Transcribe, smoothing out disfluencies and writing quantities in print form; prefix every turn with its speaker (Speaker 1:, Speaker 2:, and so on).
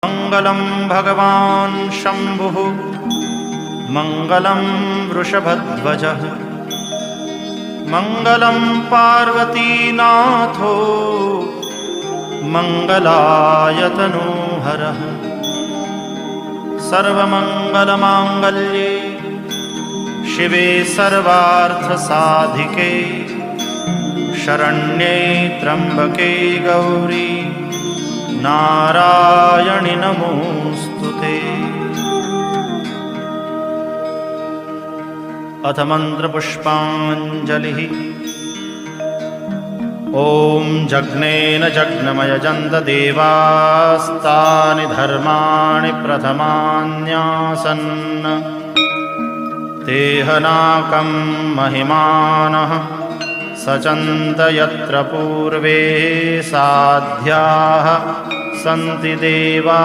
Speaker 1: मङ्गलं भगवान् शम्भुः मङ्गलं वृषभध्वजः मङ्गलं पार्वतीनाथो मङ्गलायतनोहरः सर्वमङ्गलमाङ्गल्ये शिवे सर्वार्थसाधिके शरण्ये त्र्यम्बके गौरी नारायणि नमोऽस्तुते। अथ मन्त्रपुष्पाञ्जलिः। ॐ जग्नेन जग्नमयजन्त देवास्तानि धर्माणि प्रथमान्यासन् तेहनाकं महिमानः सचन्त यत्र पूर्वे साध्याः सन्ति देवा।